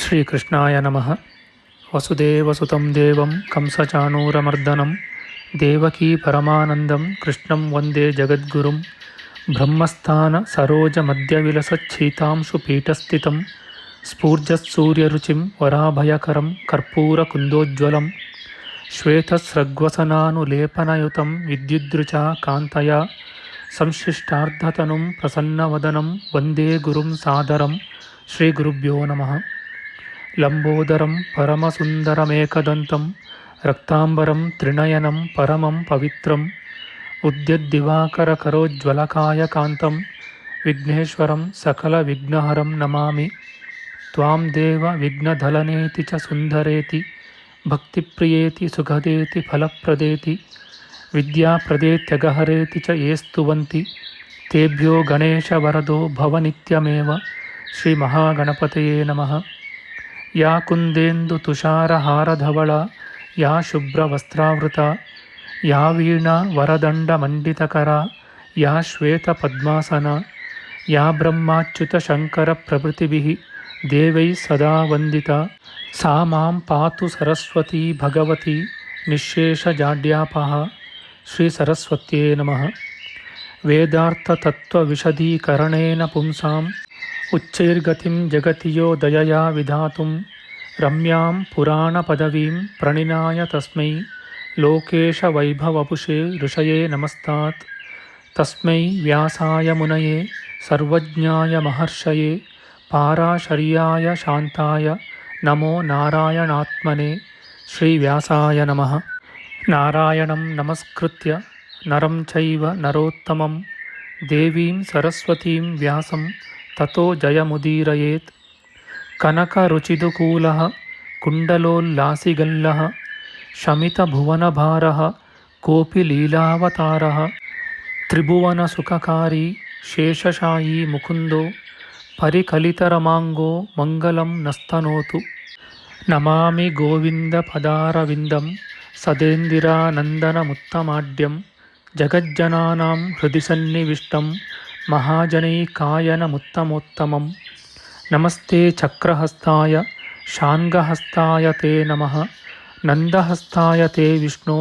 ಶ್ರೀಕೃಷ್ಣಾಯ ನಮಃ. ವಸುದೇವಸುತಂ ದೇವಂ ಕಂಸಚಾಣೂರಮರ್ದನಂ ದೇವಕೀ ಪರಮಾನಂದಂ ಕೃಷ್ಣಂ ವಂದೇ ಜಗದ್ಗುರುಂ. ಬ್ರಹ್ಮಸ್ಥಾನ ಸರೋಜ ಮಧ್ಯವಿಲಸಚ್ಛೀತಾಂಶು ಪೀಠಸ್ಥಿತಂ ಸ್ಫೂರ್ಜತ್ಸೂರ್ಯರುಚಿಂ ವರಾಭಯಕರಂ ಕರ್ಪೂರಕುಂದೋಜ್ವಲಂ ಶ್ವೇತಸ್ರಗ್ವಸನಾನುಲೇಪನಯುತಂ ವಿದ್ಯುದ್ರುಚಾ ಕಾಂತಯಾ ಸಂಶ್ಲಿಷ್ಟಾರ್ಧತನುಂ ಪ್ರಸನ್ನವದನಂ ವಂದೇ ಗುರುಂ ಸಾದರಂ. ಶ್ರೀಗುರುಭ್ಯೋ ನಮಃ. ಲಂಬೋದರಂ ಪರಮಸುಂದರಮೇಕದಂತಂ ರಕ್ತಾಂಬರಂ ತ್ರಿನಯನಂ ಪರಮಂ ಪವಿತ್ರಂ ಉದ್ಯದ್ದಿವಾಕರಕರೋಜ್ವಲಕಾಯಕಾಂತಂ ವಿಘ್ನೇಶ್ವರಂ ಸಕಲವಿಘ್ನಹರಂ ನಮಾಮಿ. ತ್ವಾಂ ದೇವ ವಿಘ್ನಧಲನೇತಿ ಚ ಸುಂದರೇತಿ ಭಕ್ತಿಪ್ರಿಯೇತಿ ಸುಖದೇತಿ ಫಲಪ್ರದೇತಿ ವಿದ್ಯಾಪ್ರದೇತ್ಯಗಹರೇತಿ ಚ ಯೇ ಸ್ತುವಂತಿ ತೇಭ್ಯೋ ಗಣೇಶವರದೋ ಭವನಿತ್ಯಮೇವ. ಶ್ರೀಮಹಾಗಣಪತಯೇ ನಮಃ. ಯಾ ಕುಂದೇಂದು ತುಷಾರಹಾರಧವಳ ಯಾ ಶುಭ್ರವಸ್ತ್ರಾವೃತ ಯಾ ವೀಣಾ ವರದಂಡಮಂಡಿತಕರ ಯಾ ಶ್ವೇತಪದ್ಮಾಸನ ಯಾ ಬ್ರಹ್ಮಾಚ್ಯುತಶಂಕರಪ್ರಭೃತಿಭಿಃ ದೇವೈಃ ಸದಾ ವಂದಿತಾ ಸಾ ಮಾಂ ಪಾತು ಸರಸ್ವತೀ ಭಗವತಿ ನಿಶ್ಶೇಷಜಾಡ್ಯಾಪಃ. ಶ್ರೀ ಸರಸ್ವತ್ಯೇ ನಮಃ. ವೇದಾರ್ಥತತ್ವವಿಶದೀಕರಣೇನ ಪುಂಸಾಂ ಉಚ್ಚೈರ್ಗತಿಂ ಜಗತಿ ಯೋ ದಯಯಾ ವಿಧಾತುಂ ರಮ್ಯಾಂ ಪುರಾಣಪದವೀಂ ಪ್ರಣಿನಾಯ ತಸ್ಮೈ ಲೋಕೇಶವೈಭವಪುಷೇ ಋಷಯೇ ನಮಸ್ತಾತ್. ತಸ್ಮೈ ವ್ಯಾಸಾಯ ಮುನಯೇ ಸರ್ವಜ್ಞಾಯ ಮಹರ್ಷಯೇ ಪಾರಾಶರ್ಯಾಯ ಶಾಂತಾಯ ನಮೋ ನಾರಾಯಣಾತ್ಮನೇ. ಶ್ರೀವ್ಯಾಸಾಯ ನಮಃ. ನಾರಾಯಣಂ ನಮಸ್ಕೃತ್ಯ ನರಂ ಚೈವ ನರೋತ್ತಮಂ ದೇವೀಂ ಸರಸ್ವತೀಂ ವ್ಯಾಸಂ ತತೋ ಜಯಮುದೀರಯೇತ್. ಕನಕರುಚಿದುಕೂಲಃ ಕುಂಡಲೋಲ್ಲಾಸಿಗಲ್ಲಃ ಶಮಿತಭುವನಭಾರಃ ಕೋಪಿ ಲೀಲಾವತಾರಃ ತ್ರಿಭುವನಸುಖಕಾರಿ ಶೇಷಶಾಯೀ ಮುಕುಂದೋ ಪರಿಕಲಿತರಮಾಂಗೋ ಮಂಗಲಂ ನಸ್ತನೋತು. ನಮಾಮಿ ಗೋವಿಂದಪದಾರವಿಂದಂ ಸದೇಂದಿರಾನಂದನಮುತ್ತಮಾಡ್ಯಂ ಜಗಜ್ಜನಾನಾಂ ಹೃದಿ ಸನ್ನಿವಿಷ್ಟಂ ಮಹಾಜನೈಕಾಯನಮುತ್ತಮೋತ್ತಮಂ. ನಮಸ್ತೆ ಚಕ್ರಹಸ್ತಾಯ ಶಾಂಗಹಸ್ತಾಯ ತೇ ನಮಃ. ನಂದಹಸ್ತಾಯ ತೇ ವಿಷ್ಣೋ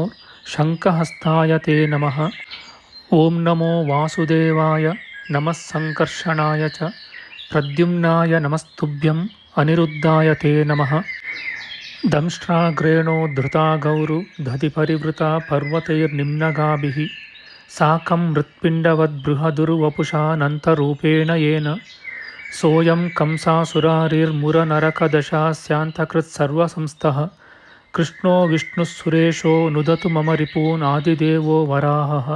ಶಂಖಹಸ್ತಾಯ ತೇ ನಮಃ. ಓಂ ನಮೋ ವಾಸುದೇವಾಯ ನಮಃ ಸಂಕರ್ಷಣಾಯ ಚ ಪ್ರದ್ಯುಮ್ನಾಯ ನಮಸ್ತುಭ್ಯಂ ಅನಿರುದ್ಧಾಯ ತೇ ನಮಃ. ದಂಷ್ಟ್ರಾಗ್ರೇಣೋ ಧೃತಾ ಗೌರು ದಧಿಪರಿವೃತಾ ಪರ್ವತೈರ್ನಿಮ್ನಗಾಭಿಃ ಸಾಕಂ ಮೃತ್ಪಿಂಡವದ್ಬೃಹದುರ್ವಪುಷಾನಂತರೂಪೇಣ ಯೇನ ಸೋಯಂ ಕಂಸಾಸುರಾರಿರ್ಮುರನರಕದಶಾಸ್ಯಾಂತಕೃತ್ಸರ್ವಸಂಸ್ಥಃ ಕೃಷ್ಣೋ ವಿಷ್ಣುಃಸುರೇಶೋ ನುದತು ಮಮ ರಿಪೂನ್ ಆದಿದೇವೋ ವರಾಹಃ.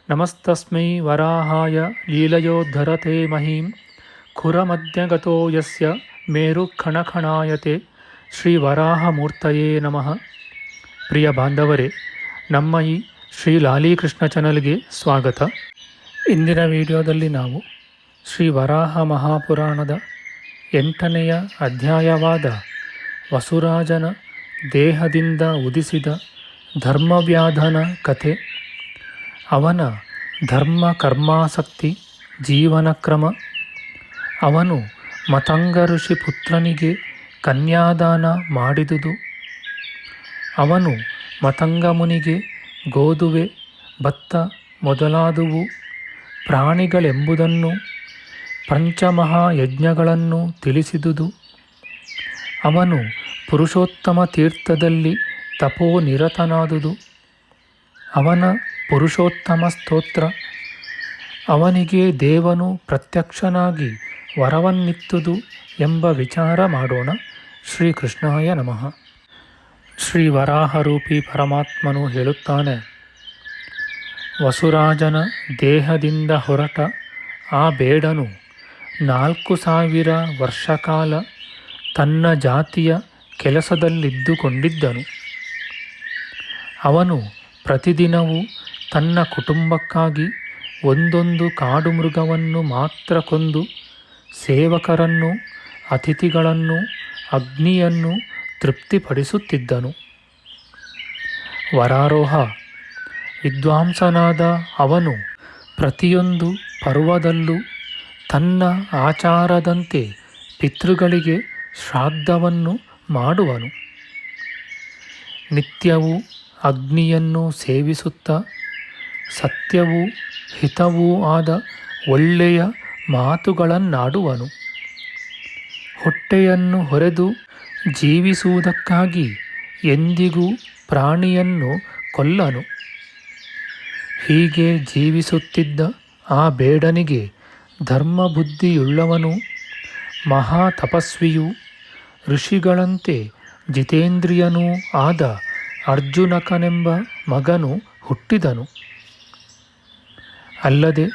ನಮಸ್ತಸ್ಮೈ ವರಾಹಾಯ ಲೀಲಯೋದ್ಧರತೆ ಮಹೀಂ ಖುರಮಧ್ಯಗತೋ ಯಸ್ಯ ಮೇರುಖಣಖಣಾಯತೆ. ಶ್ರೀ ವರಾಹಮೂರ್ತಯೇ ನಮಃ. ಪ್ರಿಯ ಬಾಂಧವರೇ, ನಮ್ಮ ಈ ಶ್ರೀ ಲಾಲೀಕೃಷ್ಣ ಚಾನಲ್ಗೆ ಸ್ವಾಗತ. ಇಂದಿನ ವಿಡಿಯೋದಲ್ಲಿ ನಾವು ಶ್ರೀ ವರಾಹ ಮಹಾಪುರಾಣದ 8ನೆಯ ಅಧ್ಯಾಯವಾದ ವಸುರಾಜನ ದೇಹದಿಂದ ಉದಿಸಿದ ಧರ್ಮವ್ಯಾಧನ ಕಥೆ, ಅವನ ಧರ್ಮ ಕರ್ಮಾಸಕ್ತಿ ಜೀವನ ಕ್ರಮ, ಅವನು ಮತಂಗ ಋಷಿ ಪುತ್ರನಿಗೆ ಕನ್ಯಾದಾನ ಮಾಡಿದುದು, ಅವನು ಮತಂಗ ಮುನಿಗೆ ಗೋಧುವೆ ಭತ್ತ ಮೊದಲಾದವು ಪ್ರಾಣಿಗಳೆಂಬುದನ್ನು ಪಂಚಮಹಾಯಜ್ಞಗಳನ್ನು ತಿಳಿಸಿದುದು, ಅವನು ಪುರುಷೋತ್ತಮ ತೀರ್ಥದಲ್ಲಿ ತಪೋನಿರತನಾದುದು, ಅವನ ಪುರುಷೋತ್ತಮ ಸ್ತೋತ್ರ, ಅವನಿಗೆ ದೇವನು ಪ್ರತ್ಯಕ್ಷನಾಗಿ ವರವನ್ನಿತ್ತುದು ಎಂಬ ವಿಚಾರ ಮಾಡೋಣ. ಶ್ರೀಕೃಷ್ಣಾಯ ನಮಃ. ಶ್ರೀ ವರಾಹರೂಪಿ ಪರಮಾತ್ಮನು ಹೇಳುತ್ತಾನೆ, ವಸುರಾಜನ ದೇಹದಿಂದ ಹೊರಟ ಆ ಬೇಡನು 4000 ವರ್ಷಕಾಲ ತನ್ನ ಜಾತಿಯ ಕೆಲಸದಲ್ಲಿದ್ದುಕೊಂಡಿದ್ದನು. ಅವನು ಪ್ರತಿದಿನವೂ ತನ್ನ ಕುಟುಂಬಕ್ಕಾಗಿ ಒಂದೊಂದು ಕಾಡು ಮೃಗವನ್ನು ಮಾತ್ರ ಕೊಂದು ಸೇವಕರನ್ನು, ಅತಿಥಿಗಳನ್ನು, ಅಗ್ನಿಯನ್ನು ತೃಪ್ತಿಪಡಿಸುತ್ತಿದ್ದನು. ವರಾರೋಹ ವಿದ್ವಾಂಸನಾದ ಅವನು ಪ್ರತಿಯೊಂದು ಪರ್ವದಲ್ಲೂ ತನ್ನ ಆಚಾರದಂತೆ ಪಿತೃಗಳಿಗೆ ಶ್ರಾದ್ದವನ್ನು ಮಾಡುವನು. ನಿತ್ಯವೂ ಅಗ್ನಿಯನ್ನು ಸೇವಿಸುತ್ತಾ ಸತ್ಯವೂ ಹಿತವೂ ಆದ ಒಳ್ಳೆಯ ಮಾತುಗಳನ್ನಾಡುವನು. ಹೊಟ್ಟೆಯನ್ನು ಹೊರೆದು ಜೀವಿಸುವುದಕ್ಕಾಗಿ ಎಂದಿಗೂ ಪ್ರಾಣಿಯನ್ನು ಕೊಲ್ಲನು. ಹೀಗೆ ಜೀವಿಸುತ್ತಿದ್ದ ಆ ಬೇಡನಿಗೆ ಧರ್ಮಬುದ್ಧಿಯುಳ್ಳವನು ಮಹಾ ತಪಸ್ವಿಯೂ ಋಷಿಗಳಂತೆ ಜಿತೇಂದ್ರಿಯನೂ ಆದ ಅರ್ಜುನಕನೆಂಬ ಮಗನು ಹುಟ್ಟಿದನು. ಅಲ್ಲದೆ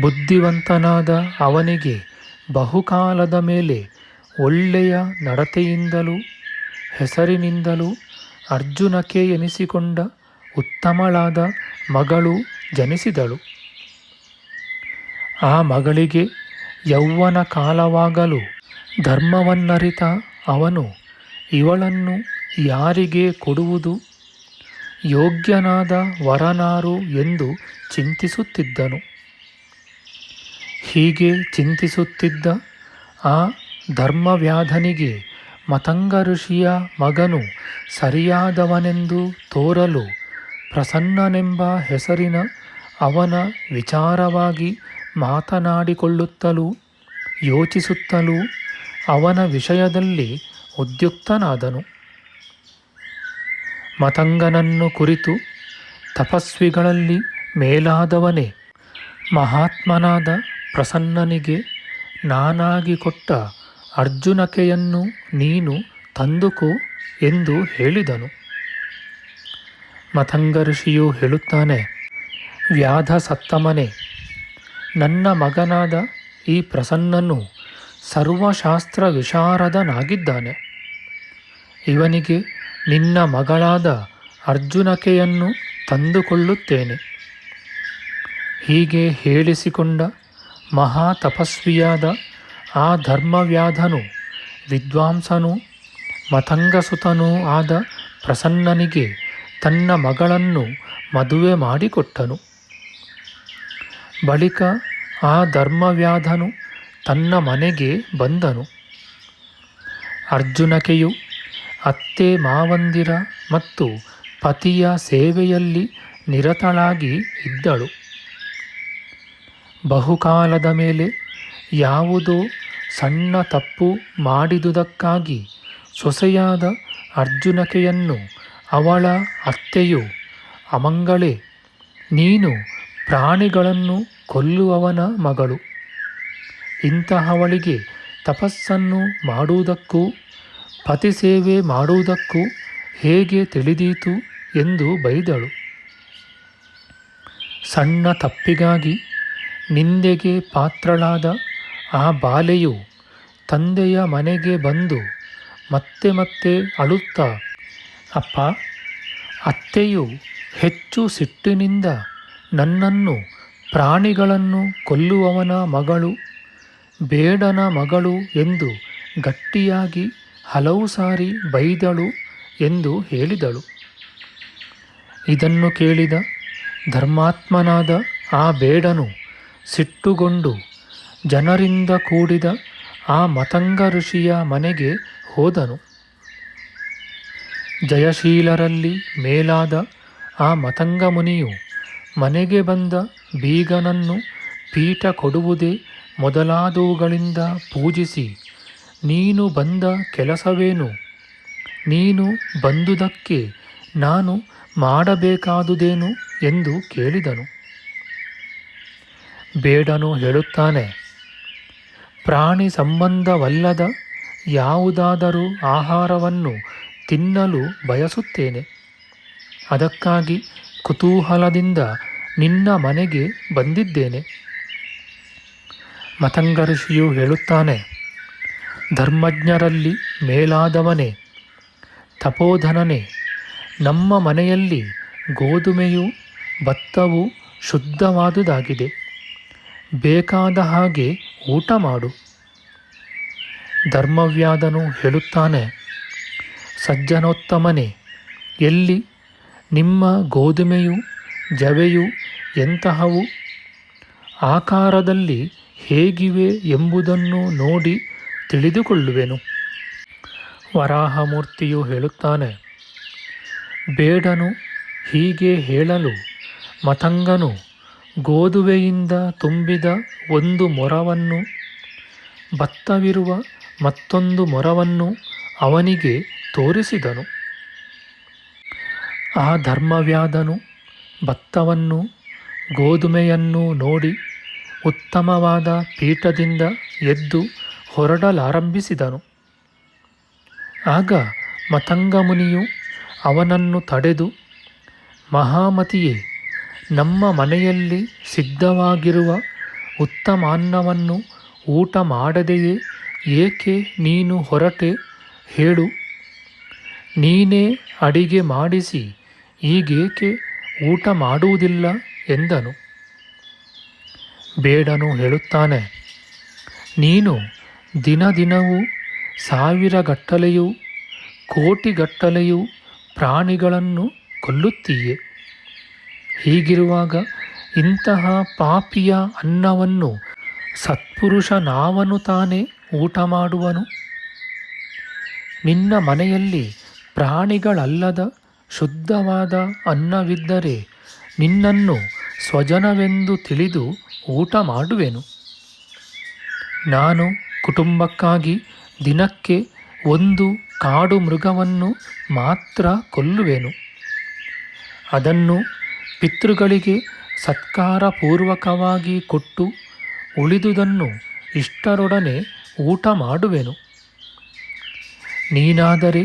ಬುದ್ಧಿವಂತನಾದ ಅವನಿಗೆ ಬಹುಕಾಲದ ಮೇಲೆ ಒಳ್ಳೆಯ ನಡತೆಯಿಂದಲೂ ಹೆಸರಿನಿಂದಲೂ ಅರ್ಜುನಕೆ ಎನಿಸಿಕೊಂಡ ಉತ್ತಮಳಾದ ಮಗಳು ಜನಿಸಿದಳು. ಆ ಮಗಳಿಗೆ ಯೌವನ ಕಾಲವಾಗಲು ಧರ್ಮವನ್ನರಿತ ಅವನು ಇವಳನ್ನು ಯಾರಿಗೆ ಕೊಡುವುದು, ಯೋಗ್ಯನಾದ ವರನಾರು ಎಂದು ಚಿಂತಿಸುತ್ತಿದ್ದನು. ಹೀಗೆ ಚಿಂತಿಸುತ್ತಿದ್ದ ಆ ಧರ್ಮವ್ಯಾಧನಿಗೆ ಮತಂಗ ಋಷಿಯ ಮಗನು ಸರಿಯಾದವನೆಂದು ತೋರಲು ಪ್ರಸನ್ನನೆಂಬ ಹೆಸರಿನ ಅವನ ವಿಚಾರವಾಗಿ ಮಾತನಾಡಿಕೊಳ್ಳುತ್ತಲೂ ಯೋಚಿಸುತ್ತಲೂ ಅವನ ವಿಷಯದಲ್ಲಿ ಉದ್ಯುಕ್ತನಾದನು. ಮತಂಗನನ್ನು ಕುರಿತು ತಪಸ್ವಿಗಳಲ್ಲಿ ಮೇಲಾದವನೇ, ಮಹಾತ್ಮನಾದ ಪ್ರಸನ್ನನಿಗೆ ನಾನಾಗಿ ಕೊಟ್ಟ ಅರ್ಜುನಕೆಯನ್ನು ನೀನು ತಂದುಕೋ ಎಂದು ಹೇಳಿದನು. ಮತಂಗ ಋಷಿಯು ಹೇಳುತ್ತಾನೆ, ವ್ಯಾಧ ಸತ್ತಮನೆ, ನನ್ನ ಮಗನಾದ ಈ ಪ್ರಸನ್ನನು ಸರ್ವಶಾಸ್ತ್ರ ವಿಶಾರದನಾಗಿದ್ದಾನೆ. ಇವನಿಗೆ ನಿನ್ನ ಮಗಳಾದ ಅರ್ಜುನಕೆಯನ್ನು ತಂದುಕೊಳ್ಳುತ್ತೇನೆ. ಹೀಗೆ ಹೇಳಿಸಿಕೊಂಡ ಮಹಾ ತಪಸ್ವಿಯಾದ ಆ ಧರ್ಮವ್ಯಾಧನು ವಿದ್ವಾಂಸನೂ ಮತಂಗಸುತನೂ ಆದ ಪ್ರಸನ್ನನಿಗೆ ತನ್ನ ಮಗಳನ್ನು ಮದುವೆ ಮಾಡಿಕೊಟ್ಟನು. ಬಳಿಕ ಆ ಧರ್ಮವ್ಯಾಧನು ತನ್ನ ಮನೆಗೆ ಬಂದನು. ಅರ್ಜುನಕೆಯು ಅತ್ತೆ ಮಾವಂದಿರ ಮತ್ತು ಪತಿಯ ಸೇವೆಯಲ್ಲಿ ನಿರತಳಾಗಿ ಇದ್ದಳು. ಬಹುಕಾಲದ ಮೇಲೆ ಯಾವುದೋ ಸಣ್ಣ ತಪ್ಪು ಮಾಡಿದುದಕ್ಕಾಗಿ ಸೊಸೆಯಾದ ಅರ್ಜುನಕೆಯನ್ನು ಅವಳ ಅತ್ತೆಯು, ಅಮಂಗಳೇ, ನೀನು ಪ್ರಾಣಿಗಳನ್ನು ಕೊಲ್ಲುವವನ ಮಗಳು, ಇಂತಹವಳಿಗೆ ತಪಸ್ಸನ್ನು ಮಾಡುವುದಕ್ಕೂ ಪತಿಸೇವೆ ಮಾಡುವುದಕ್ಕೂ ಹೇಗೆ ತಿಳಿದೀತು ಎಂದು ಬೈದಳು. ಸಣ್ಣ ತಪ್ಪಿಗಾಗಿ ನಿಂದೆಗೆ ಪಾತ್ರಳಾದ ಆ ಬಾಲೆಯು ತಂದೆಯ ಮನೆಗೆ ಬಂದು ಮತ್ತೆ ಮತ್ತೆ ಅಳುತ್ತಾ, ಅಪ್ಪ, ಅತ್ತೆಯು ಹೆಚ್ಚು ಸಿಟ್ಟಿನಿಂದ ನನ್ನನ್ನು ಪ್ರಾಣಿಗಳನ್ನು ಕೊಲ್ಲುವವನ ಮಗಳು, ಬೇಡನ ಮಗಳು ಎಂದು ಗಟ್ಟಿಯಾಗಿ ಹಲವು ಸಾರಿ ಬೈದಳು ಎಂದು ಹೇಳಿದಳು. ಇದನ್ನು ಕೇಳಿದ ಧರ್ಮಾತ್ಮನಾದ ಆ ಬೇಡನು ಸಿಟ್ಟುಗೊಂಡು ಜನರಿಂದ ಕೂಡಿದ ಆ ಮತಂಗ ಋಷಿಯ ಮನೆಗೆ ಹೋದನು. ಜಯಶೀಲರಲ್ಲಿ ಮೇಲಾದ ಆ ಮತಂಗ ಮುನಿಯು ಮನೆಗೆ ಬಂದ ಬೀಗನನ್ನು ಪೀಠ ಕೊಡುವುದೇ ಮೊದಲಾದವುಗಳಿಂದ ಪೂಜಿಸಿ, ನೀನು ಬಂದ ಕೆಲಸವೇನು, ನೀನು ಬಂದುದಕ್ಕೆ ನಾನು ಮಾಡಬೇಕಾದುದೇನು ಎಂದು ಕೇಳಿದನು. ಬೇಡನು ಹೇಳುತ್ತಾನೆ, ಪ್ರಾಣಿ ಸಂಬಂಧವಲ್ಲದ ಯಾವುದಾದರೂ ಆಹಾರವನ್ನು ತಿನ್ನಲು ಬಯಸುತ್ತೇನೆ. ಅದಕ್ಕಾಗಿ ಕುತೂಹಲದಿಂದ ನಿನ್ನ ಮನೆಗೆ ಬಂದಿದ್ದೇನೆ. ಮತಂಗ ಋಷಿಯು ಹೇಳುತ್ತಾನೆ, ಧರ್ಮಜ್ಞರಲ್ಲಿ ಮೇಲಾದವನೇ, ತಪೋಧನನೇ, ನಮ್ಮ ಮನೆಯಲ್ಲಿ ಗೋಧುಮೆಯು ಭತ್ತವು ಶುದ್ಧವಾದುದಾಗಿದೆ. ಬೇಕಾದ ಹಾಗೆ ಊಟ ಮಾಡು. ಧರ್ಮವ್ಯಾಧನು ಹೇಳುತ್ತಾನೆ, ಸಜ್ಜನೋತ್ತಮನೇ, ಎಲ್ಲಿ ನಿಮ್ಮ ಗೋಧುಮೆಯು ಜವೆಯು ಎಂತಹವು, ಆಕಾರದಲ್ಲಿ ಹೇಗಿವೆ ಎಂಬುದನ್ನು ನೋಡಿ ತಿಳಿದುಕೊಳ್ಳುವೆನು. ವರಾಹಮೂರ್ತಿಯು ಹೇಳುತ್ತಾನೆ, ಬೇಡನು ಹೀಗೆ ಹೇಳಲು ಮತಂಗನು ಗೋಧುವೆಯಿಂದ ತುಂಬಿದ ಒಂದು ಮೊರವನ್ನು, ಭತ್ತವಿರುವ ಮತ್ತೊಂದು ಮೊರವನ್ನು ಅವನಿಗೆ ತೋರಿಸಿದನು. ಆ ಧರ್ಮವ್ಯಾಧನು ಭತ್ತವನ್ನು ಗೋಧುಮೆಯನ್ನು ನೋಡಿ ಉತ್ತಮವಾದ ಪೀಠದಿಂದ ಎದ್ದು ಹೊರಡಲಾರಂಭಿಸಿದನು. ಆಗ ಮತಂಗ ಮುನಿಯು ಅವನನ್ನು ತಡೆದು, ಮಹಾಮತಿಯೇ, ನಮ್ಮ ಮನೆಯಲ್ಲಿ ಸಿದ್ಧವಾಗಿರುವ ಉತ್ತಮಾನ್ನವನ್ನು ಊಟ ಮಾಡದೆಯೇ ಏಕೆ ನೀನು ಹೊರಟೆ ಹೇಳು. ನೀನೇ ಅಡಿಗೆ ಮಾಡಿಸಿ ಈಗೇಕೆ ಊಟ ಮಾಡುವುದಿಲ್ಲ ಎಂದನು. ಬೇಡನು ಹೇಳುತ್ತಾನೆ, ನೀನು ದಿನದಿನವೂ ಸಾವಿರಗಟ್ಟಲೆಯೂ ಕೋಟಿಗಟ್ಟಲೆಯೂ ಪ್ರಾಣಿಗಳನ್ನು ಕೊಲ್ಲುತ್ತೀಯೆ. ಹೀಗಿರುವಾಗ ಇಂತಹ ಪಾಪಿಯ ಅನ್ನವನ್ನು ಸತ್ಪುರುಷನಾವನು ತಾನೇ ಊಟ ಮಾಡುವನು. ನಿನ್ನ ಮನೆಯಲ್ಲಿ ಪ್ರಾಣಿಗಳಲ್ಲದ ಶುದ್ಧವಾದ ಅನ್ನವಿದ್ದರೆ ನಿನ್ನನ್ನು ಸ್ವಜನವೆಂದು ತಿಳಿದು ಊಟ ಮಾಡುವೆನು. ನಾನು ಕುಟುಂಬಕ್ಕಾಗಿ ದಿನಕ್ಕೆ ಒಂದು ಕಾಡು ಮೃಗವನ್ನು ಮಾತ್ರ ಕೊಲ್ಲುವೆನು. ಅದನ್ನು ಪಿತೃಗಳಿಗೆ ಸತ್ಕಾರಪೂರ್ವಕವಾಗಿ ಕೊಟ್ಟು ಉಳಿದುದನ್ನು ಇಷ್ಟರೊಡನೆ ಊಟ ಮಾಡುವೆನು. ನೀನಾದರೆ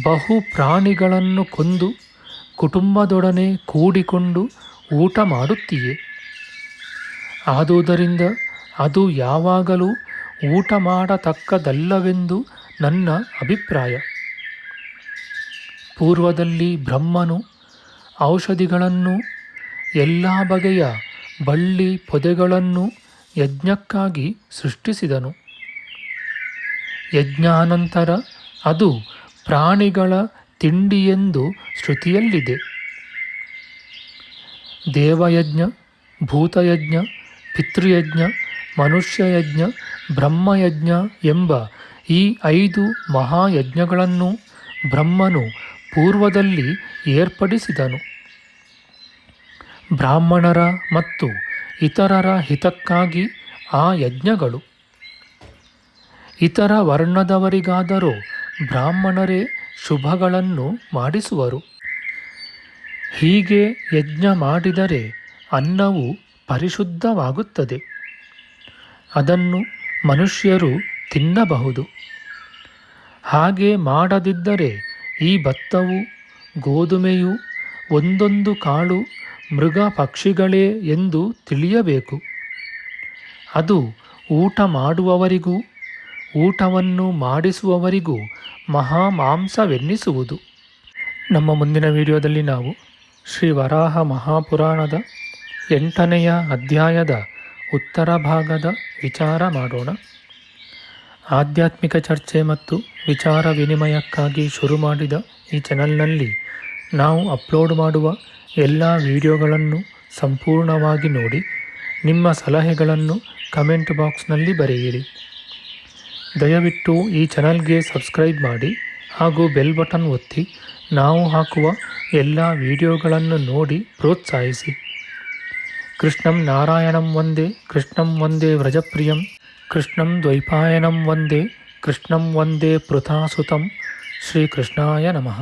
ಬಹು ಪ್ರಾಣಿಗಳನ್ನು ಕೊಂದು ಕುಟುಂಬದೊಡನೆ ಕೂಡಿಕೊಂಡು ಊಟ ಮಾಡುತ್ತೀಯೆ. ಆದುದರಿಂದ ಅದು ಯಾವಾಗಲೂ ಊಟ ಮಾಡತಕ್ಕದಲ್ಲವೆಂದು ನನ್ನ ಅಭಿಪ್ರಾಯ. ಪೂರ್ವದಲ್ಲಿ ಬ್ರಹ್ಮನು ಔಷಧಿಗಳನ್ನು, ಎಲ್ಲ ಬಗೆಯ ಬಳ್ಳಿ ಪೊದೆಗಳನ್ನು ಯಜ್ಞಕ್ಕಾಗಿ ಸೃಷ್ಟಿಸಿದನು. ಯಜ್ಞಾನಂತರ ಅದು ಪ್ರಾಣಿಗಳ ತಿಂಡಿಯೆಂದು ಶ್ರುತಿಯಲ್ಲಿದೆ. ದೇವಯಜ್ಞ, ಭೂತಯಜ್ಞ, ಪಿತೃಯಜ್ಞ, ಮನುಷ್ಯಯಜ್ಞ, ಬ್ರಹ್ಮಯಜ್ಞ ಎಂಬ ಈ 5 ಮಹಾಯಜ್ಞಗಳನ್ನು ಬ್ರಹ್ಮನು ಪೂರ್ವದಲ್ಲಿ ಏರ್ಪಡಿಸಿದನು. ಬ್ರಾಹ್ಮಣರ ಮತ್ತು ಇತರರ ಹಿತಕ್ಕಾಗಿ ಆ ಯಜ್ಞಗಳು. ಇತರ ವರ್ಣದವರಿಗಾದರೂ ಬ್ರಾಹ್ಮಣರೇ ಶುಭಗಳನ್ನು ಮಾಡಿಸುವರು. ಹೀಗೆ ಯಜ್ಞ ಮಾಡಿದರೆ ಅನ್ನವು ಪರಿಶುದ್ಧವಾಗುತ್ತದೆ. ಅದನ್ನು ಮನುಷ್ಯರು ತಿನ್ನಬಹುದು. ಹಾಗೆ ಮಾಡದಿದ್ದರೆ ಈ ಭತ್ತವು ಗೋಧುಮೆಯು ಒಂದೊಂದು ಕಾಳು ಮೃಗ ಪಕ್ಷಿಗಳೇ ಎಂದು ತಿಳಿಯಬೇಕು. ಅದು ಊಟ ಮಾಡುವವರಿಗೂ ಊಟವನ್ನು ಮಾಡಿಸುವವರಿಗೂ ಮಹಾಮಾಂಸವೆನ್ನಿಸುವುದು. ನಮ್ಮ ಮುಂದಿನ ವಿಡಿಯೋದಲ್ಲಿ ನಾವು ಶ್ರೀ ವರಾಹ ಮಹಾಪುರಾಣದ 8ನೆಯ ಅಧ್ಯಾಯದ ಉತ್ತರ ಭಾಗದ ವಿಚಾರ ಮಾಡೋಣ. ಆಧ್ಯಾತ್ಮಿಕ ಚರ್ಚೆ ಮತ್ತು ವಿಚಾರ ವಿನಿಮಯಕ್ಕಾಗಿ ಶುರು ಮಾಡಿದ ಈ ಚಾನಲ್ನಲ್ಲಿ ನಾವು ಅಪ್ಲೋಡ್ ಮಾಡುವ ಎಲ್ಲ ವಿಡಿಯೋಗಳನ್ನು ಸಂಪೂರ್ಣವಾಗಿ ನೋಡಿ ನಿಮ್ಮ ಸಲಹೆಗಳನ್ನು ಕಮೆಂಟ್ ಬಾಕ್ಸ್ನಲ್ಲಿ ಬರೆಯಿರಿ. ದಯವಿಟ್ಟು ಈ ಚಾನಲ್ಗೆ ಸಬ್ಸ್ಕ್ರೈಬ್ ಮಾಡಿ ಹಾಗೂ ಬೆಲ್ ಬಟನ್ ಒತ್ತಿ ನಾವು ಹಾಕುವ ಎಲ್ಲ ವಿಡಿಯೋಗಳನ್ನು ನೋಡಿ ಪ್ರೋತ್ಸಾಹಿಸಿ. ಕೃಷ್ಣಂ ನಾರಾಯಣಂ ವಂದೇ, ಕೃಷ್ಣಂ ವಂದೇ ವ್ರಜಪ್ರಿಯಂ, ಕೃಷ್ಣಂ ದ್ವೈಪಾಯನಂ ವಂದೇ, ಕೃಷ್ಣಂ ವಂದೇ ಪೃಥಾಸುತಂ. ಶ್ರೀಕೃಷ್ಣಾಯ ನಮಃ.